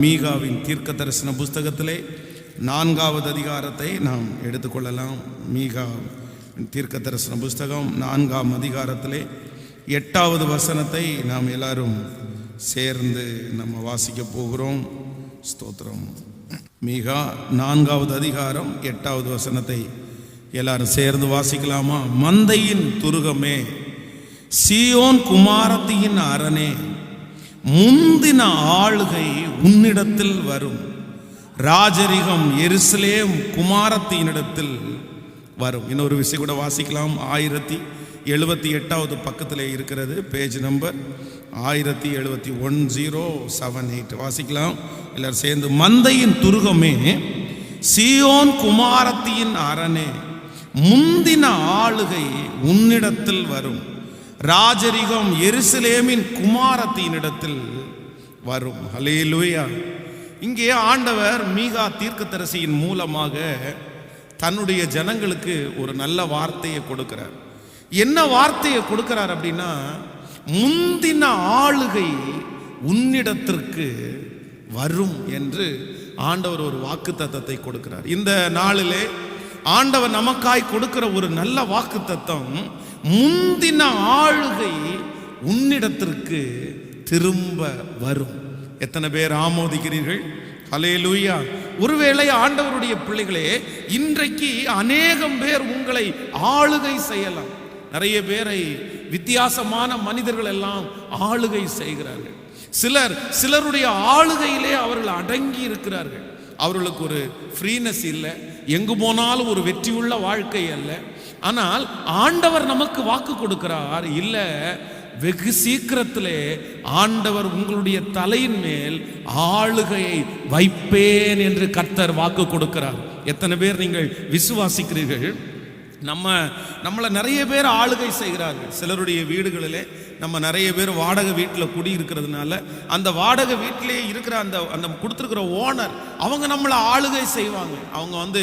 மீகாவின் தீர்க்க தரிசன புஸ்தகத்திலே 4வது அதிகாரத்தை நாம் எடுத்துக்கொள்ளலாம். மீகா தீர்க்க தரிசன புஸ்தகம் 4ஆம் அதிகாரத்திலே 8வது வசனத்தை நாம் எல்லாரும் சேர்ந்து நம்ம வாசிக்க போகிறோம். ஸ்தோத்திரம். மீகா 4வது அதிகாரம் 8வது வசனத்தை எல்லாரும் சேர்ந்து வாசிக்கலாமா? மந்தையின் துருகமே, சீயோன் குமாரத்தியின் அரணே, முந்தின ஆளுகை உன்னிடத்தில் வரும், ராஜரிகம் எருசலேம் குமாரத்தினிடத்தில் வரும். இன்னொரு விஷயம் கூட வாசிக்கலாம். 1078வது பக்கத்தில் இருக்கிறது, பேஜ் நம்பர் 1078 வாசிக்கலாம் எல்லாரும் சேர்ந்து. மந்தையின் துருகமே, சீயோன் குமாரத்தியின் அரணே, முந்தின ஆளுகை உன்னிடத்தில் வரும், ராஜரிகம் எருசலேமின் குமாரத்தினிடத்தில் வரும். ஹல்லேலூயா. இங்கே ஆண்டவர் மீகா தீர்க்கதரிசியின் மூலமாக தன்னுடைய ஜனங்களுக்கு ஒரு நல்ல வார்த்தையை கொடுக்கிறார். என்ன வார்த்தையை கொடுக்கிறார் அப்படின்னா, முந்தின ஆளுகை உன்னிடத்திற்கு வரும் என்று ஆண்டவர் ஒரு வாக்குத்தத்தத்தை கொடுக்கிறார். இந்த நாளிலே ஆண்டவர் நமக்காய் கொடுக்கிற ஒரு நல்ல வாக்குத்தத்தம், முந்தின ஆளுகை உன்னிடத்திற்கு திரும்ப வரும். எத்தனை பேர் ஆமோதிக்கிறீர்கள்? ஹல்லேலூயா. ஒருவேளை ஆண்டவருடைய பிள்ளைகளே, இன்றைக்கு அநேகம் பேர் உங்களை ஆளுகை செய்யலாம். நிறைய பேரை வித்தியாசமான மனிதர்கள் எல்லாம் ஆளுகை செய்கிறார்கள். சிலருடைய ஆளுகையிலே அவர்கள் அடங்கி இருக்கிறார்கள். அவர்களுக்கு ஒரு ஃப்ரீனஸ் இல்லை, எங்கு போனாலும் ஒரு வெற்றியுள்ள வாழ்க்கை அல்ல. ஆனால் ஆண்டவர் நமக்கு வாக்கு கொடுக்கிறார், இல்லை, வெகு சீக்கிரத்திலே ஆண்டவர் உங்களுடைய தலையின் மேல் ஆளுகையை வைப்பேன் என்று கர்த்தர் வாக்கு கொடுக்கிறார். எத்தனை பேர் நீங்கள் விசுவாசிக்கிறீர்கள்? நம்மளை நிறைய பேர் ஆளுகை செய்கிறார்கள். சிலருடைய வீடுகளிலே நம்ம நிறைய பேர் வாடகை வீட்டில் குடியிருக்கிறதுனால அந்த வாடகை வீட்டிலே இருக்கிற அந்த கொடுத்துருக்கிற ஓனர் அவங்க நம்மளை ஆளுகை செய்வாங்க. அவங்க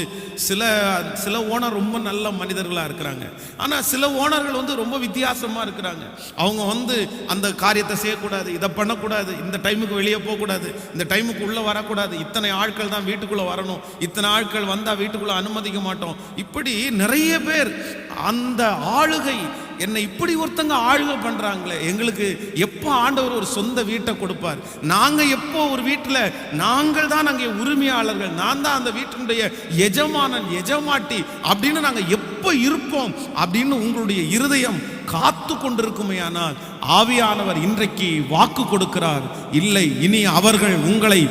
சில ஓனர் ரொம்ப நல்ல மனிதர்களாக இருக்கிறாங்க. ஆனால் சில ஓனர்கள் ரொம்ப வித்தியாசமாக இருக்கிறாங்க. அவங்க அந்த காரியத்தை செய்யக்கூடாது, இதை பண்ணக்கூடாது, இந்த டைமுக்கு வெளியே போகக்கூடாது, இந்த டைமுக்கு உள்ளே வரக்கூடாது, இத்தனை ஆட்கள் தான் வீட்டுக்குள்ளே வரணும், இத்தனை ஆட்கள் வந்தால் வீட்டுக்குள்ளே அனுமதிக்க மாட்டோம். இப்படி நிறைய பேர் அந்த ஆளுகை, என்னை இப்படி ஒருத்தங்க ஆளுகை பண்றாங்களே, எங்களுக்கு எப்போ ஆண்டவர் ஒரு சொந்த வீட்டை கொடுப்பார்? நாங்க எப்போ ஒரு வீட்டில் நாங்கள் தான் அங்கே உரிமையாளர்கள், நான் தான் அந்த வீட்டினுடைய எஜமானன் எஜமாட்டி அப்படின்னு நாங்க எப்போ இருப்போம் அப்படின்னு உங்களுடைய இருதயம் காத்து கொண்டிருக்குமே. ஆனால் ஆவியானவர் இன்றைக்கு வாக்கு கொடுக்கிறார், இல்லை, இனி அவர்கள் உங்களை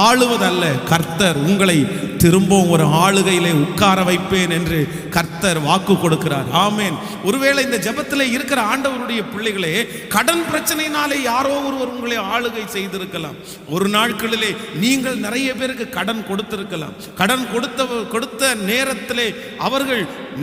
ஆளுவதல்ல, கர்த்தர் உங்களை திரும்பவும் ஒரு ஆளுகையிலே உட்கார வைப்பேன் என்று கர்த்தர் வாக்கு கொடுக்கிறார். ஆமேன். ஒருவேளை இந்த ஜெபத்திலே இருக்கிற ஆண்டவருடைய பிள்ளைகளே, கடன் பிரச்சனையினாலே யாரோ ஒருவர் உங்களை ஆளுகை செய்திருக்கலாம். ஒரு நாட்களிலே நீங்கள் நிறைய பேருக்கு கடன் கொடுத்திருக்கலாம். கடன் கொடுத்த நேரத்திலே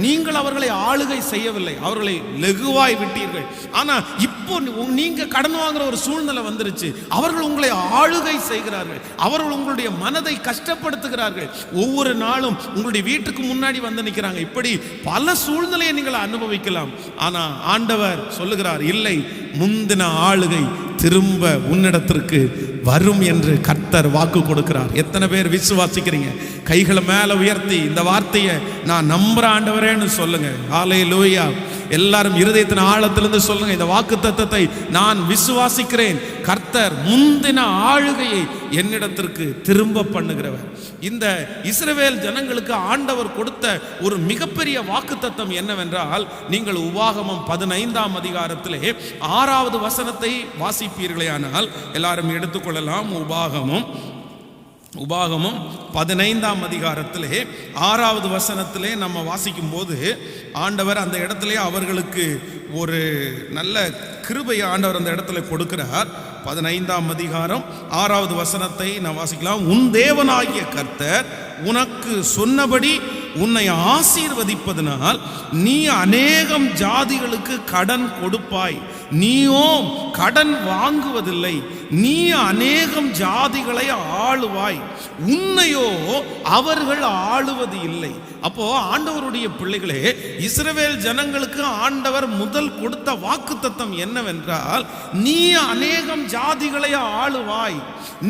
நீங்கள் அவர்களை ஆளுகை செய்யவில்லை, அவர்களை லெகுவாய் விட்டீர்கள். ஆனா இப்போ நீங்க கடன் வாங்குற ஒரு சூழ்நிலை வந்துருச்சு, அவர்கள் உங்களை ஆளுகை செய்கிறார்கள், அவர்கள் உங்களுடைய மனதை கஷ்டப்படுத்துகிறார்கள். ஒவ்வொரு நாளும் உங்களுடைய வீட்டுக்கு முன்னாடி வந்து நிற்கிறாங்க. இப்படி பல சூழ்நிலையை நீங்கள் அனுபவிக்கலாம். ஆனா ஆண்டவர் சொல்லுகிறார், இல்லை, முந்தின ஆளுகை திரும்ப உன்னிடத்திற்கு வரும் என்று கர்த்தர் வாக்கு கொடுக்கிறார். எத்தனை பேர் விசுவாசிக்கிறீங்க? கைகளை மேல உயர்த்தி இந்த வார்த்தையை நான் நம்புற ஆண்டவரேன்னு சொல்லுங்க. ஹல்லேலூயா. எல்லாரும் இருதயத்தின் ஆழத்திலிருந்து சொல்லுங்க, இந்த வாக்கு தத்தத்தை நான் விசுவாசிக்கிறேன். கர்த்தர் முந்தின ஆளுகையை என்னிடத்திற்கு திரும்ப பண்ணுகிறவர். இந்த இஸ்ரவேல் ஜனங்களுக்கு ஆண்டவர் கொடுத்த ஒரு மிகப்பெரிய வாக்குத்தத்தம் என்னவென்றால், நீங்கள் உபாகமம் 15ஆம் அதிகாரத்திலே 6வது வசனத்தை வாசிப்பீர்களே ஆனால் எல்லாரும் எடுத்துக்கொள்ளலாம். உபாகமம் 15ஆம் அதிகாரத்திலே 6வது வசனத்திலே நம்ம வாசிக்கும் போது ஆண்டவர் அந்த இடத்திலே அவர்களுக்கு ஒரு நல்ல கிருபையை ஆண்டவர் அந்த இடத்துல கொடுக்கிறார். 15ஆம் அதிகாரம் 6வது வசனத்தை நான் வாசிக்கலாம். உன் தேவனாகிய கர்த்தர் உனக்கு சொன்னபடி உன்னை ஆசீர்வதிப்பதனால் நீ அநேகம் ஜாதிகளுக்கு கடன் கொடுப்பாய், நீயோ கடன் வாங்குவதில்லை, நீ அநேகம் ஜாதிகளை ஆளுவாய், உன்னையோ அவர்கள் ஆளுவது இல்லை. அப்போ ஆண்டவருடைய பிள்ளைகளே, இஸ்ரவேல் ஜனங்களுக்கு ஆண்டவர் முதல் கொடுத்த வாக்குத்தத்தம் என்னவென்றால், நீ அநேகம் ஜாதிகளை ஆளுவாய்,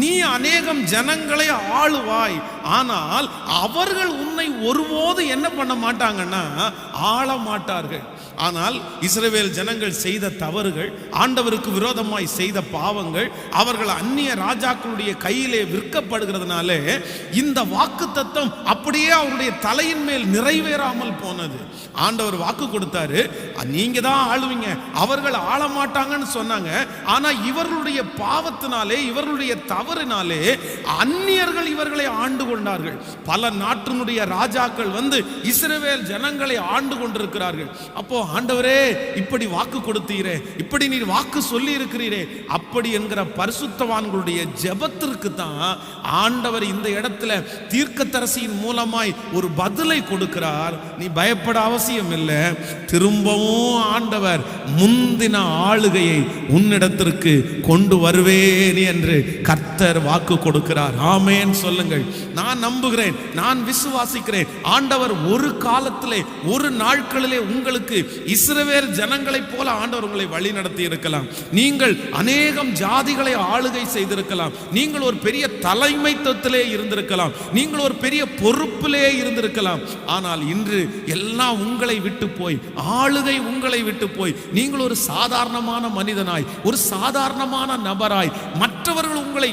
நீ அநேகம் ஜனங்களை ஆளுவாய். ஆனால் அவர்கள் உன்னை ஒருபோது என்ன பண்ண மாட்டாங்கன்னா ஆள மாட்டார்கள். ஆனால் இஸ்ரவேல் ஜனங்கள் செய்த தவறுகள், ஆண்டவருக்கு விரோதமாய் செய்த பாவங்கள், அவர்கள் அந்நிய ராஜாக்களுடைய கையிலே விற்கப்படுகிறதுனால இந்த வாக்குத்தத்தம் அப்படியே அவருடைய தலையின் மேல் நிறைவேறாமல் போனது. ஆண்டவர் வாக்கு கொடுத்தாரு, நீங்க தான் ஆளுவீங்க, அவர்கள் ஆள மாட்டாங்கன்னு சொன்னாங்க. ஆனா இவர்களுடைய பாவத்தினாலே, இவர்களுடைய தவறினாலே அந்நியர்கள் இவர்களை ஆண்டு கொண்டார்கள். பல நாட்டினுடைய ராஜாக்கள் வந்து இஸ்ரவேல் ஜனங்களை ஆண்டு கொண்டிருக்கிறார்கள். அப்போ ஆண்டவரே, இப்படி வாக்கு கொடுத்தீரே, இப்படி நீர் வாக்கு சொல்லி இருக்கிறீரே, அப்படி என்கிற பரிசுத்தவான்களுடைய ஜெபத்திற்கு தான் ஆண்டவர் இந்த இடத்துல தீர்க்கதரிசியின் மூலமாய் ஒரு பதிலை கொடுக்கிறார். நீ பயப்பட அவசியம் இல்லை. திரும்பவும் ஆண்டவர் முந்தின ஆளுகையை உன்னிடத்திற்கு கொண்டு வருவேன் என்று கர்த்தர் வாக்கு கொடுக்கிறார். ஆமென் சொல்லுங்கள். நான் நம்புகிறேன், நான் விசுவாசிக்கிறேன். ஆண்டவர் ஒரு காலத்திலே, ஒரு நாட்களிலே உங்களுக்கு இஸ்ரவேல் ஜனங்களைப் போல ஆண்டவர் உங்களை வழி நடத்தி இருக்கலாம். நீங்கள் அநேகம் ஜாதிகளை ஆளுகை செய்திருக்கலாம். நீங்கள் ஒரு பெரிய தலைமைத்துவத்திலே இருந்திருக்கலாம். நீங்கள் ஒரு பெரிய பொறுப்பிலே இருந்திருக்கலாம். ஆனால் இன்று எல்லாம் உங்களை விட்டு போய், ஆளுகை உங்களை விட்டு போய், நீங்கள் ஒரு சாதாரணமான மனிதனாய், ஒரு சாதாரணமான நபராய், மற்றவர்கள் உங்களை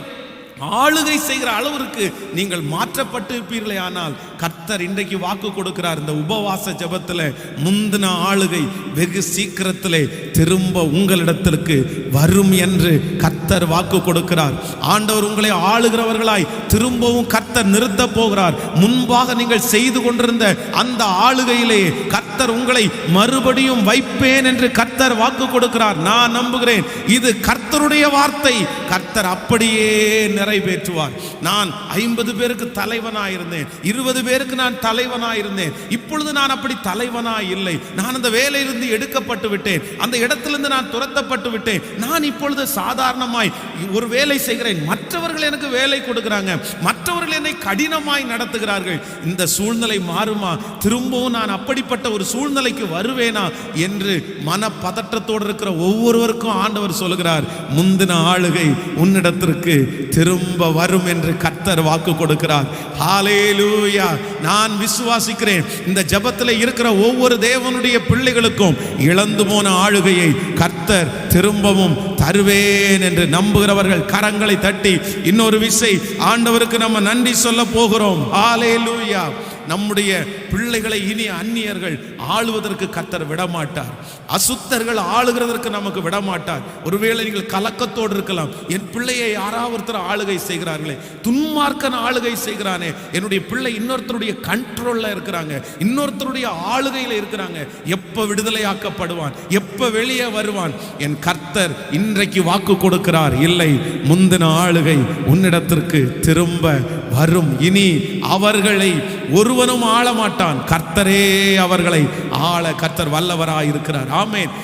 ஆளுகை செய்கிற அளவிற்கு நீங்கள் மாற்றப்பட்டு இருப்பீர்களே. ஆனால் கர்த்தர் இன்றைக்கு வாக்கு கொடுக்கிறார், இந்த உபவாச ஜெபத்தில் முந்தின ஆளுகை வெகு சீக்கிரத்திலே திரும்ப உங்களிடத்திற்கு வரும் என்று கர்த்தர் வாக்கு கொடுக்கிறார். ஆண்டவர் உங்களை ஆளுகிறவர்களாய் திரும்பவும் கர்த்தர் நிறுத்த போகிறார். முன்பாக நீங்கள் செய்து கொண்டிருந்த அந்த ஆளுகையிலே கர்த்தர் உங்களை மறுபடியும் வைப்பேன் என்று கர்த்தர் வாக்கு கொடுக்கிறார். நான் நம்புகிறேன், இது கர்த்தருடைய வார்த்தை. கர்த்தர் அப்படியே நிறைவேற்றுவார். நான் 50 பேருக்கு தலைவனாயிருந்தேன், 20 பேருக்கு நான் தலைவனாயிருந்தேன். இப்பொழுது நான் அப்படி தலைவனாய் இல்லை. நான் அந்த வேலையிலிருந்து எடுக்கப்பட்டு விட்டேன், அந்த இடத்திலிருந்து நான் துரத்தப்பட்டு விட்டேன். நான் இப்பொழுது சாதாரணமாய் ஒரு வேலை செய்கிறேன். மற்றவர்கள் எனக்கு வேலை கொடுக்கிறாங்க, மற்றவர்கள் என்னை கடினமாய் நடத்துகிறார்கள். இந்த சூழ்நிலை மாறுமா? திரும்பவும் நான் அப்படிப்பட்ட ஒரு சூழ்நிலைக்கு வருவேனா என்று மனப்பதற்றத்தோடு இருக்கிற ஒவ்வொருவருக்கும் ஆண்டவர் சொல்கிறார், முந்தின ஆளுகை உன்னிடத்திற்கு திரும்ப வரும் என்று கர்த்தர் வாக்கு கொடுக்கிறார். ஹல்லேலூயா. நான் விசுவாசிக்கிறேன், இந்த ஜெபத்தில் இருக்கிற ஒவ்வொரு தேவனுடைய பிள்ளைகளுக்கும் இழந்து போன ஆளுகையை கர்த்தர் திரும்பவும் தருவேன் என்று நம்புகிறவர்கள் கரங்களை தட்டி இன்னொரு விசை ஆண்டவருக்கு நம்ம நன்றி சொல்ல போகிறோம். ஹல்லேலூயா. நம்முடைய பிள்ளைகளை இனி அந்நியர்கள் ஆளுவதற்கு கர்த்தர் விடமாட்டார். அசுத்தர்கள் ஆளுகிறதற்கு நமக்கு விடமாட்டார். ஒருவேளை நீங்கள் கலக்கத்தோடு இருக்கலாம், என் பிள்ளையை யாராவது ஒருத்தர் ஆளுகை செய்கிறார்களே, துன்மார்க்கன் ஆளுகை செய்கிறானே, என்னுடைய பிள்ளை இன்னொருத்தருடைய கண்ட்ரோல்ல இருக்கிறாங்க, இன்னொருத்தருடைய ஆளுகையில் இருக்கிறாங்க, எப்ப விடுதலையாக்கப்படுவான், எப்ப வெளியே வருவான்? என் கர்த்தர் இன்றைக்கு வாக்கு கொடுக்கிறார், இல்லை, முந்தின ஆளுகை உன்னிடத்திற்கு திரும்ப வரும். இனி அவர்களை ஒருவனும் ஆள மாட்டான். கர்த்தரே அவர்களை ஆள கர்த்தர் வல்லவராய் இருக்கிறார். ஆமென்.